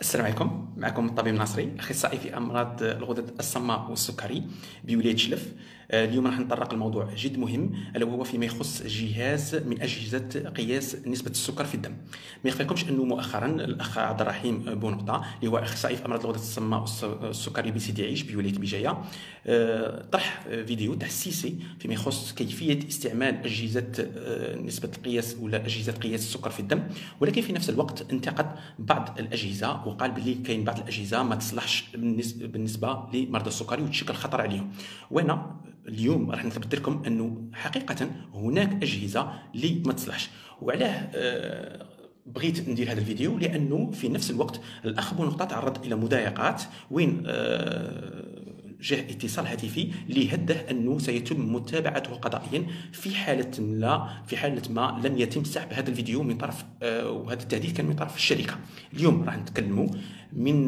السلام عليكم. معكم الطبيب الناصري، اخصائي في امراض الغدد الصماء والسكري بولايه شلف. اليوم راح نتطرق لموضوع جد مهم، الا وهو فيما يخص جهاز من اجهزه قياس نسبه السكر في الدم. ما يخفيكمش انه مؤخرا الاخ عبد الرحيم بونقطه اللي هو اخصائي في امراض الغدد الصماء والسكري بسيدي عيش بولايه بجايه طرح فيديو تحسيسي فيما يخص كيفيه استعمال اجهزه نسبه القياس ولا اجهزه قياس السكر في الدم، ولكن في نفس الوقت انتقد بعض الاجهزه وقال باللي كاين بعض الاجهزه ما تصلحش بالنسبه لمرضى السكري وتشكل خطر عليهم. وانا اليوم راح نثبت لكم انه حقيقه هناك اجهزه اللي ما تصلحش. وعلاه بغيت ندير هذا الفيديو؟ لانه في نفس الوقت الاخ بونقطه تعرض الى مضايقات وين جاء اتصال هاتفي ليهدده انه سيتم متابعته قضائيا في حاله ما لم يتم سحب هذا الفيديو من طرف وهذا التهديد كان من طرف الشركه. اليوم راح نتكلموا من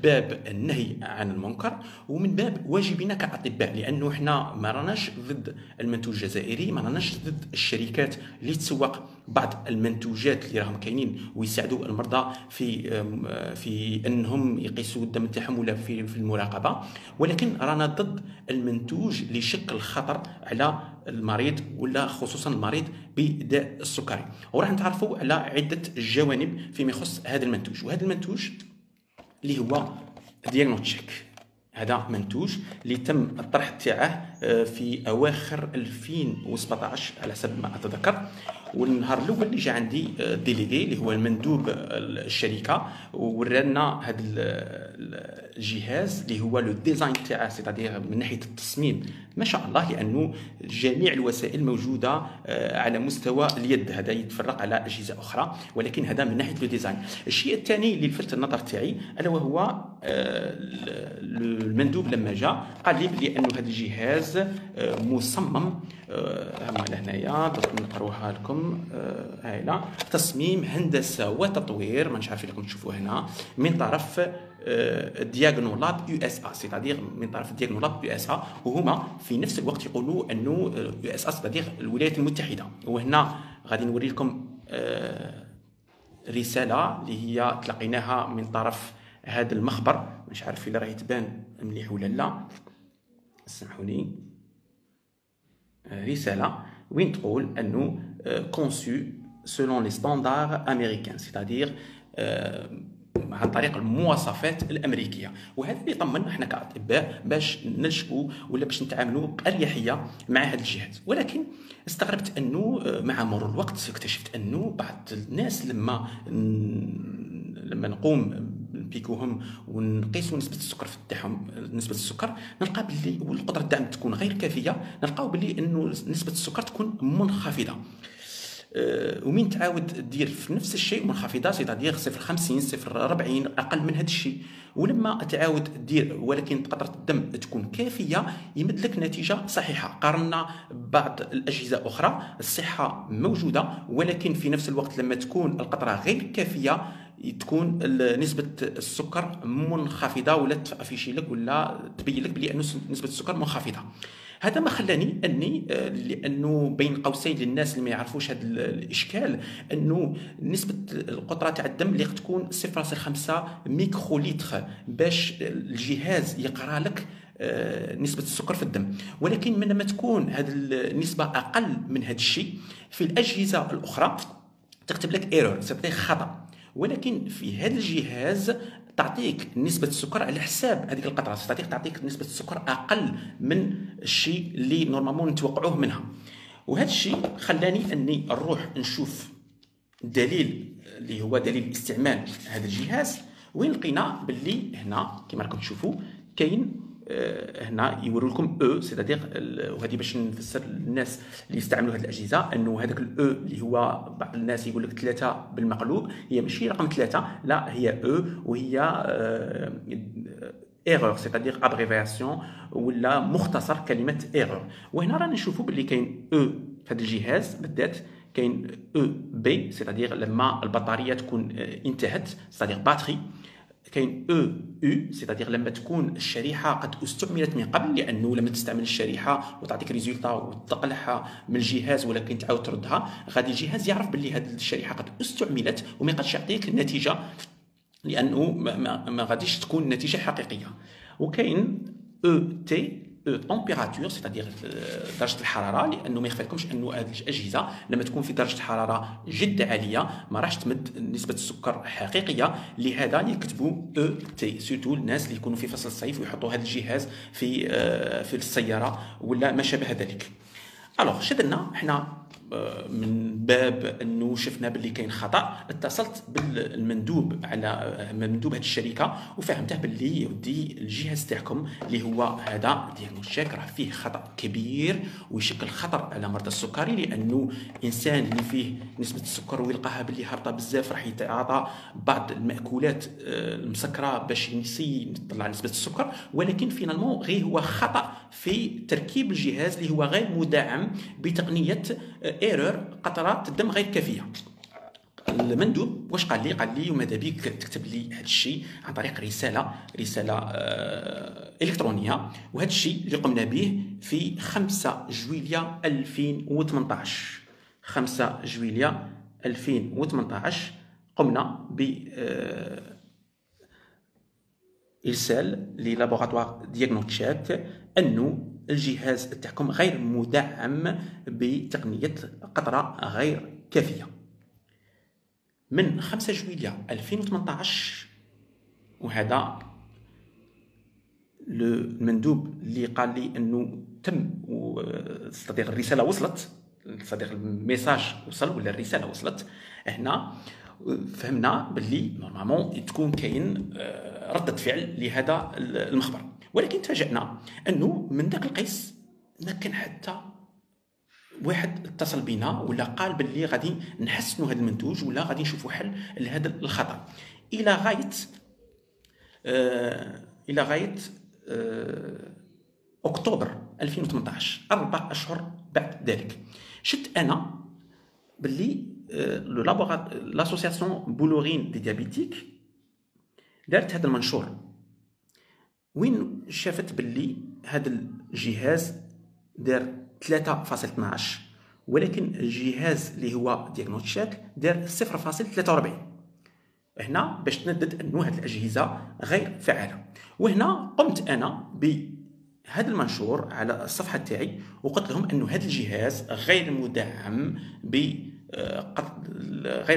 باب النهي عن المنكر ومن باب واجبنا كاطباء، لانه احنا ما راناش ضد المنتوج الجزائري، ما راناش ضد الشركات اللي تسوق بعض المنتوجات اللي راهم كاينين ويساعدوا المرضى في انهم يقيسوا الدم تاعهم ولا في المراقبه، ولكن رانا ضد المنتوج اللي يشكل خطر على المريض ولا خصوصا المريض بداء السكري. وراح نتعرفوا على عده جوانب فيما يخص هذا المنتوج. وهذا المنتوج اللي هو دياغنوستيك، هذا منتوج اللي تم الطرح تاعه في اواخر 2017 على حسب ما اتذكر. والنهار الاول اللي جا عندي ديليغي اللي هو المندوب الشركه ورانا هذا الجهاز اللي هو لو ديزاين تاعه، سيتادير من ناحيه التصميم ما شاء الله، لانه جميع الوسائل موجوده على مستوى اليد. هذا يتفرق على اجهزه اخرى، ولكن هذا من ناحيه لو ديزاين. الشيء الثاني اللي لفت النظر تاعي الا وهو المندوب لما جاء قال لي بلي انه هذا الجهاز مصمم لهنايا نقروها لكم هايله، تصميم هندسه وتطوير، ما عارف لكم تشوفوا هنا، من طرف دياغنولاب يو اس ا، سيتادير من طرف دياغنولاب يو اس ا، وهما في نفس الوقت يقولوا انه يو اس ا سيتادير الولايات المتحده. وهنا غادي نوري لكم رساله اللي هي تلقيناها من طرف هذا المخبر، مش عارف اذا راهي تبان مليح ولا لا، اسمحوا لي. رساله وين تقول انه conçu selon les standards américains، c'est-à-dire عن طريق المواصفات الامريكيه. وهذا اللي يطمنا احنا كاطباء باش نلجؤوا ولا باش نتعاملوا باريحيه مع هذا الجهاز. ولكن استغربت انه مع مرور الوقت اكتشفت انه بعض الناس لما نقوم نبيكوهم ونقيسوا نسبه السكر في تاعهم، نسبه السكر نلقى باللي والقدره الدعم تكون غير كافيه، نلقاو باللي انه نسبه السكر تكون منخفضه. ومين تعاود دير في نفس الشيء منخفضه، سيتادير 0.50 0.40 اقل من هذا الشيء، ولما تعاود دير ولكن قطره الدم تكون كافيه يمد لك نتيجه صحيحه. قارنا بعض الاجهزه اخرى الصحه موجوده، ولكن في نفس الوقت لما تكون القطره غير كافيه تكون نسبه السكر منخفضه ولا تافيشي لك ولا تبين لك بلي انه نسبه السكر منخفضه. هذا ما خلاني اني لانه بين قوسين للناس اللي ما يعرفوش هذا الاشكال، انه نسبه القطره تاع الدم اللي تكون 0.5 ميكروليتر باش الجهاز يقرا لك نسبه السكر في الدم. ولكن لما تكون هذه النسبه اقل من هذا الشيء في الاجهزه الاخرى تكتب لك ايرور، سيبقى خطا. ولكن في هذا الجهاز تعطيك نسبة السكر على حساب هذيك القطرة، تعطيك نسبة السكر أقل من الشيء اللي نورمالمون نتوقعوه منها. وهذا الشيء خلاني أني نروح نشوف دليل اللي هو دليل استعمال هذا الجهاز، وين لقينا باللي هنا كما راكم تشوفوا كاين هنا يوروا لكم او، سيتادير وهذه باش نفسر للناس اللي يستعملوا هذه الاجهزه انه هذاك الاو اللي هو بعض الناس يقول لك 3 بالمقلوب، هي ماشي رقم 3، لا هي او وهي ايرور، سيتادير ابريفياسيون ولا مختصر كلمه ايرور. وهنا رانا نشوفوا باللي كاين او في هذا الجهاز بالذات، كاين او بي سيتادير لما البطاريه تكون انتهت، سيتادير باتري. كاين او يو سيتادير لما تكون الشريحه قد استعملت من قبل، لانه لما تستعمل الشريحه وتعطيك ريزولتا وتقلعها من الجهاز ولكن تعاود تردها، غادي الجهاز يعرف باللي هذه الشريحه قد استعملت وما يقدرش يعطيك النتيجه لانه ما غاديش تكون النتيجه حقيقيه. وكاين او تي او تمبيراتور، سيتادير درجه الحراره، لانه ما يخفى لكمش انه هذه الاجهزه لما تكون في درجه حراره جد عاليه ما راحش تمد نسبه السكر حقيقيه، لهذا يكتبوا او تي. سورتو الناس اللي يكونوا في فصل الصيف ويحطوا هذا الجهاز في السياره ولا ما شابه ذلك. الوغ شدنا حنا من باب انه شفنا باللي كاين خطا، اتصلت بالمندوب على مندوب هذه الشركه وفهمته باللي يودي الجهاز تاعكم اللي هو هذا دياغنوستيك راه فيه خطا كبير ويشكل خطر على مرضى السكري، لانه انسان اللي فيه نسبه السكر ويلقاها باللي هابطه بزاف راح يتعاطى بعض الماكولات المسكره باش ينسي يطلع نسبه السكر، ولكن فينالمون غير هو خطا في تركيب الجهاز اللي هو غير مدعم بتقنيه ايرور قطرات الدم غير كافيه. المندوب واش قال لي وماذا بيك تكتب لي هذا الشيء عن طريق رساله الكترونيه، وهذا الشيء اللي قمنا به في 5 جويلية 2018. 5 جويلية 2018 قمنا ب ارسال للابوغاتوار دياغنوستيك انه الجهاز تاعكم غير مدعم بتقنيه قطره غير كافيه. من 5 جويلية 2018 وهذا المندوب اللي قال لي انه تم صديق الرساله وصلت، صديق الميساج وصل ولا الرساله وصلت، هنا فهمنا باللي نورمالمون تكون كاين ردة فعل لهذا المخبر. ولكن تفاجأنا انه من ذاك القيس ما كان حتى واحد اتصل بنا ولا قال باللي غادي نحسنوا هذا المنتوج ولا غادي نشوفوا حل لهذا الخطر، الى غايه اكتوبر 2018، 4 اشهر بعد ذلك، شفت انا باللي لاسوسياسيون بولورين دي ديابيتيك دارت هذا المنشور وين شافت باللي هذا الجهاز دار 3.12 ولكن الجهاز اللي هو دياغنوستيك دار 0.43. هنا باش تندد انه هذه الاجهزه غير فعاله. وهنا قمت انا بهذا المنشور على الصفحه تاعي وقلت لهم انه هذا الجهاز غير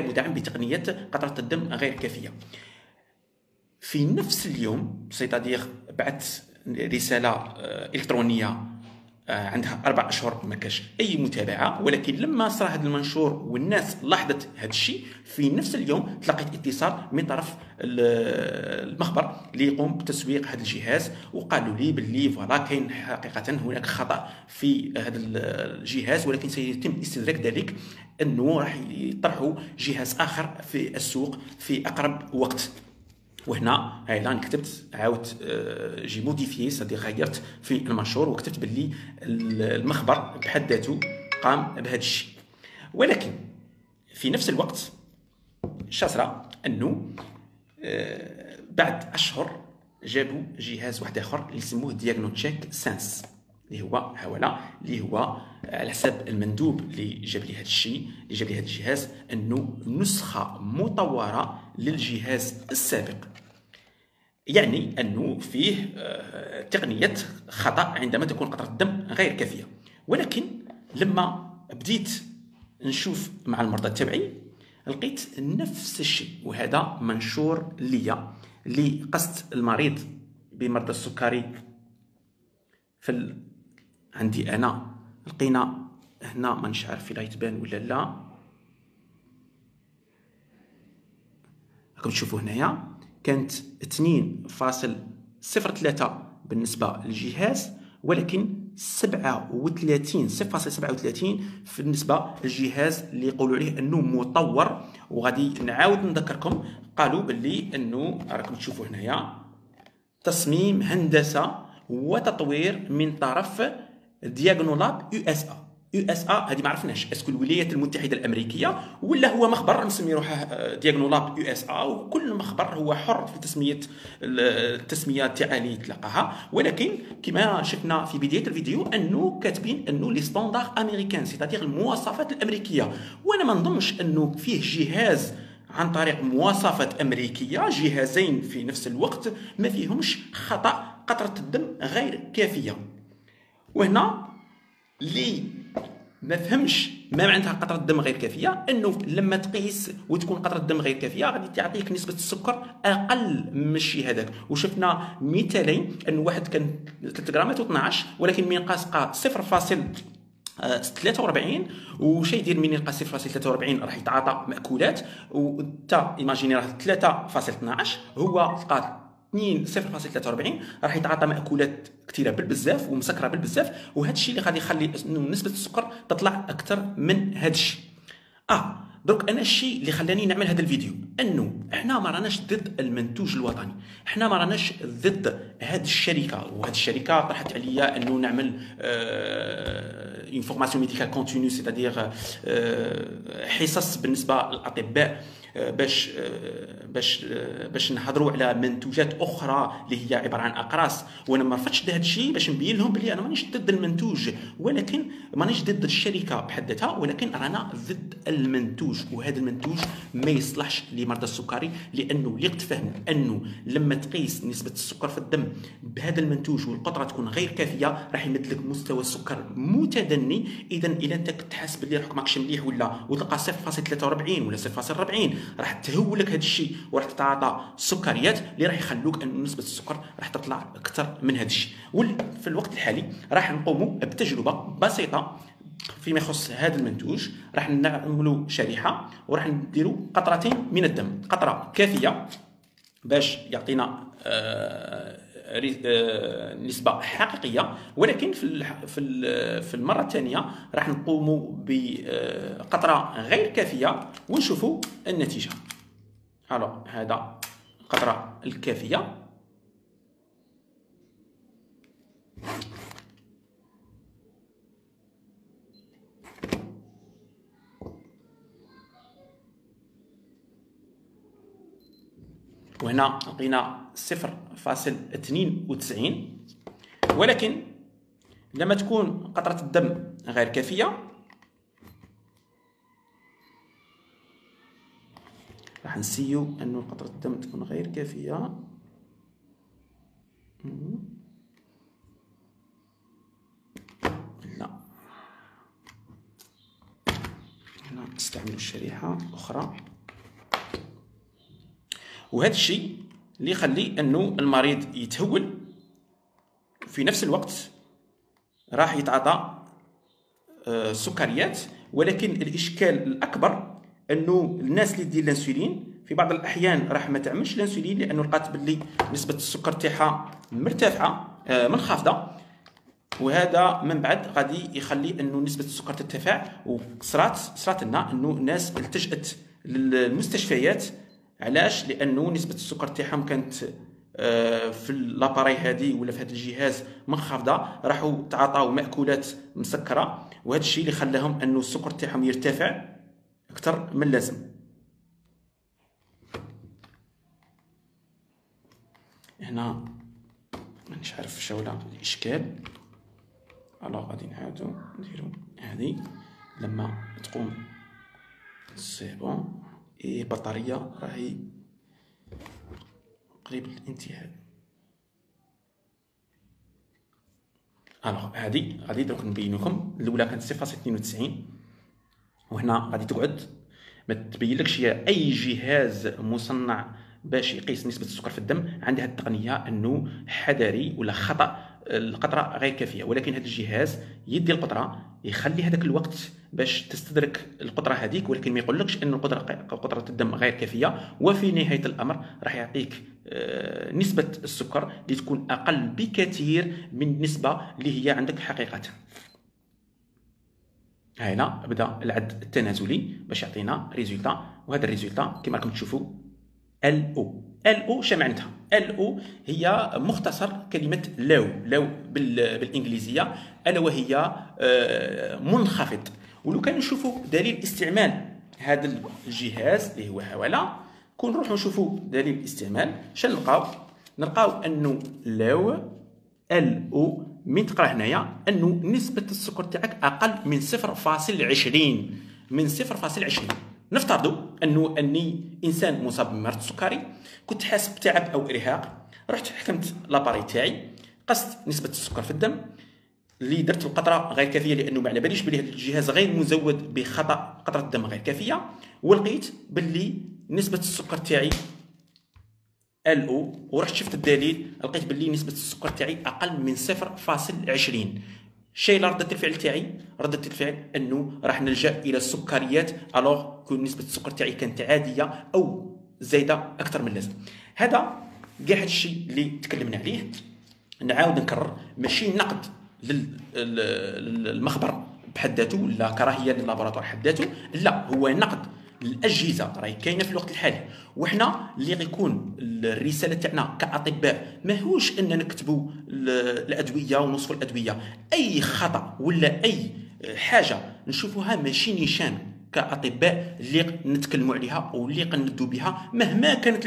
مدعم بتقنيه قطره الدم غير كافيه. في نفس اليوم سيتادير بعثت رساله الكترونيه عندها 4 أشهر ما كاش اي متابعه، ولكن لما صار هذا المنشور والناس لاحظت هذا الشيء في نفس اليوم تلقيت اتصال من طرف المخبر اللي يقوم بتسويق هذا الجهاز، وقالوا لي باللي فوالا كاين حقيقه هناك خطا في هذا الجهاز ولكن سيتم استدراك ذلك انه راح يطرحوا جهاز اخر في السوق في اقرب وقت. وهنا انا كتبت عاودت جي موديفيي سادي غيرت في المنشور وكتبت باللي المخبر بحد ذاته قام بهذا الشيء. ولكن في نفس الوقت شاسرة انه بعد اشهر جابوا جهاز واحد اخر اللي يسموه دياغنوستيك سانس اللي هو اللي هو على حساب المندوب اللي جاب لي هذا الشيء، اللي جاب لي هذا الجهاز، انه نسخه مطوره للجهاز السابق، يعني انه فيه تقنيه خطا عندما تكون قطره الدم غير كافيه. ولكن لما بديت نشوف مع المرضى تبعي لقيت نفس الشيء، وهذا منشور ليا اللي قصت المريض بمرضى السكري عندي انا. لقينا هنا ما نش عارف الا يتبان ولا لا، راكم تشوفوا هنايا كانت 2.03 بالنسبه للجهاز، ولكن 37 0.37 بالنسبه للجهاز اللي يقولوا عليه انه مطور. وغادي نعاود نذكركم قالوا باللي انه راكم تشوفوا هنايا تصميم هندسه وتطوير من طرف دياغنولاب يو اس ا هذه ما عرفناش اسكو الولايات المتحده الامريكيه ولا هو مخبر مسمي روحه دياغنولاب يو اس ا، وكل مخبر هو حر في التسميه تاع اللي يتلقاها. ولكن كما شفنا في بدايه الفيديو انه كاتبين انه لي ستاندار امريكان سيتادير المواصفات الامريكيه، وانا ما نظنش انه فيه جهاز عن طريق مواصفات أمريكية، جهازين في نفس الوقت ما فيهمش خطأ قطرة الدم غير كافية. وهنا اللي ما فهمش ما معناتها قطرة الدم غير كافية، انه لما تقيس وتكون قطرة الدم غير كافية غادي تعطيك نسبة السكر اقل من الشيء هذاك. وشفنا مثالين، انه واحد كان 3 غرامات و12 ولكن من قاس 0.43 وشي يدير من يلقى 0.43 راح يتعاطى مأكولات، وتا ايماجيني راه 3.12 هو لقى 0.43 راح يتعاطى مأكولات كثيره بالبزاف ومسكره بالبزاف، وهذا الشيء اللي غادي يخلي نسبه السكر تطلع اكثر من هذا الشيء. درك انا الشيء اللي خلاني نعمل هذا الفيديو انه احنا ما راناش ضد المنتوج الوطني، احنا ما راناش ضد هذه الشركه، وهذه الشركه طرحت عليا انه نعمل اون فورماسيون ميديكال كونتينيو، سيتادير حصص بالنسبه للاطباء باش نهضروا على منتوجات اخرى اللي هي عباره عن اقراص. وانا ما رفضتش هذا الشيء باش نبين لهم بلي انا مانيش ضد المنتوج، ولكن مانيش ضد الشركه بحد ذاتها، ولكن رانا ضد المنتوج. وهذا المنتوج ما يصلحش لمرضى السكري، لانه اللي تفهموا انه لما تقيس نسبه السكر في الدم بهذا المنتوج والقطره تكون غير كافيه راح يمد لك مستوى السكر متدني. اذا الى انت كنت حاسس بلي روحك ماكش مليح ولا وتلقى 0.43 ولا 0.40 راح تهولك هذا الشيء وراح تتعاطى سكريات اللي راح يخلوك ان نسبه السكر راح تطلع اكثر من هذا الشيء. وفي الوقت الحالي راح نقوموا بتجربه بسيطه فيما يخص هذا المنتوج. راح نعملوا شريحه وراح نديروا قطرتين من الدم، قطره كافيه باش يعطينا نسبة حقيقية، ولكن في المرة الثانية راح نقوموا بقطرة غير كافية ونشوفوا النتيجة. هذا القطرة الكافية، وهنا لقينا 0.92. ولكن لما تكون قطرة الدم غير كافية راح نسيو أنه قطرة الدم تكون غير كافية. لا، هنا نستعمل الشريحة أخرى، وهذا الشيء اللي يخلي انه المريض يتهول في نفس الوقت راح يتعاطى سكريات. ولكن الاشكال الاكبر انه الناس اللي دير الانسولين في بعض الاحيان راح ما تعملش الانسولين لانه لقات باللي نسبه السكر تاعها مرتفعه منخفضه، وهذا من بعد غادي يخلي انه نسبه السكر ترتفع. وصرات لنا انه الناس التجأت للمستشفيات. علاش؟ لانه نسبه السكر تاعهم كانت في لاباري هذه ولا في هذا الجهاز منخفضه، راحوا تعاطاو مأكولات مسكره، وهذا الشيء اللي خلاهم انه السكر تاعهم يرتفع اكثر من اللازم. هنا مانيش عارف شولا الاشكال. غادي نعاودو نديرو هذه لما تقوم سي بون. البطارية راهي قريب للانتهاء. هذه غادي دوك نبين لكم. الاولى كانت 0.92 وهنا غادي تقعد ما تبينلكش اي جهاز مصنع باش يقيس نسبة السكر في الدم عنده هذه التقنية انه حذري ولا خطأ القطرة غير كافية. ولكن هذا الجهاز يدي القطرة يخلي هذاك الوقت باش تستدرك القطرة هذيك، ولكن ما يقولكش ان قطرة الدم غير كافية. وفي نهاية الامر راح يعطيك نسبة السكر اللي تكون اقل بكثير من النسبة اللي هي عندك حقيقة. هنا بدا العد التنازلي باش يعطينا ريزولتا، وهذا الريزولتا كما راكم تشوفوا LO. شنو معناتها؟ LO هي مختصر كلمة لو بالإنجليزية، ألا وهي منخفض. ولو كان نشوفوا دليل استعمال هذا الجهاز اللي هو حوالة، كون نروحوا نشوفوا دليل الاستعمال شنو نلقاو انه LO من تقرا هنايا انه نسبة السكر تاعك اقل من 0.20 نفترضوا اني انسان مصاب بمرض السكري، كنت حاسس بتعب او ارهاق، رحت حكمت لاباري تاعي، قست نسبه السكر في الدم، اللي درت القطره غير كافيه لانه ما على باليش بلي هذا الجهاز غير مزود بخطا قطره الدم غير كافيه، ولقيت باللي نسبه السكر تاعي LO، ورحت شفت الدليل لقيت باللي نسبه السكر تاعي اقل من 0.20. شيء ردة الفعل تاعي، ردة الفعل انه راح نلجا الى السكريات الوغ كون نسبه السكر تاعي كانت عاديه او زايده اكثر من اللازم. هذا كاع هذا الشيء اللي تكلمنا عليه. نعاود نكرر، ماشي نقد للمخبر بحد ذاته، لا كراهيه للابوراتوار بحد ذاته، لا، هو نقد الاجهزه راهي كاينه في الوقت الحالي. وحنا اللي غيكون الرساله تاعنا كاطباء ماهوش ان نكتبوا الادويه ونوصفوا الادويه، اي خطا ولا اي حاجه نشوفوها ماشي نيشان كاطباء اللي نتكلموا عليها واللي قندوا بها مهما كانت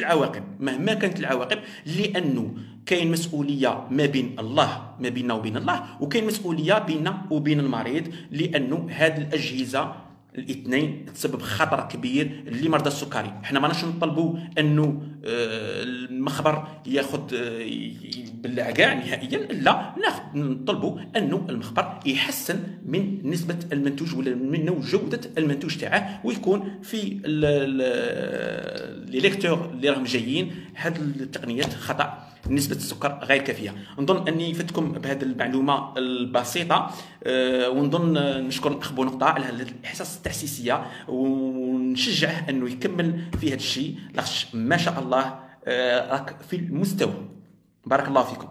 العواقب، لانه كاين مسؤوليه ما بين الله، ما بيننا وبين الله، وكاين مسؤوليه بيننا وبين المريض، لانه هذه الاجهزه الاثنين تسبب خطر كبير لمرضى السكري. احنا ما ناش نطلبوا انه المخبر ياخذ يبلع كاع نهائيا، لا، نطلبوا انه المخبر يحسن من نسبه المنتوج ولا من جوده المنتوج تاعه، ويكون في لي ليكتور اللي راهم جايين هذه التقنيات خطا نسبة السكر غير كافية. نظن أني فتكم بهذه المعلومة البسيطة، ونظن نشكر الأخ بونقطة على هذه الإحساس التحسيسية، ونشجعه أنه يكمل في هذا الشيء، لاخش ما شاء الله راك في المستوى. بارك الله فيكم.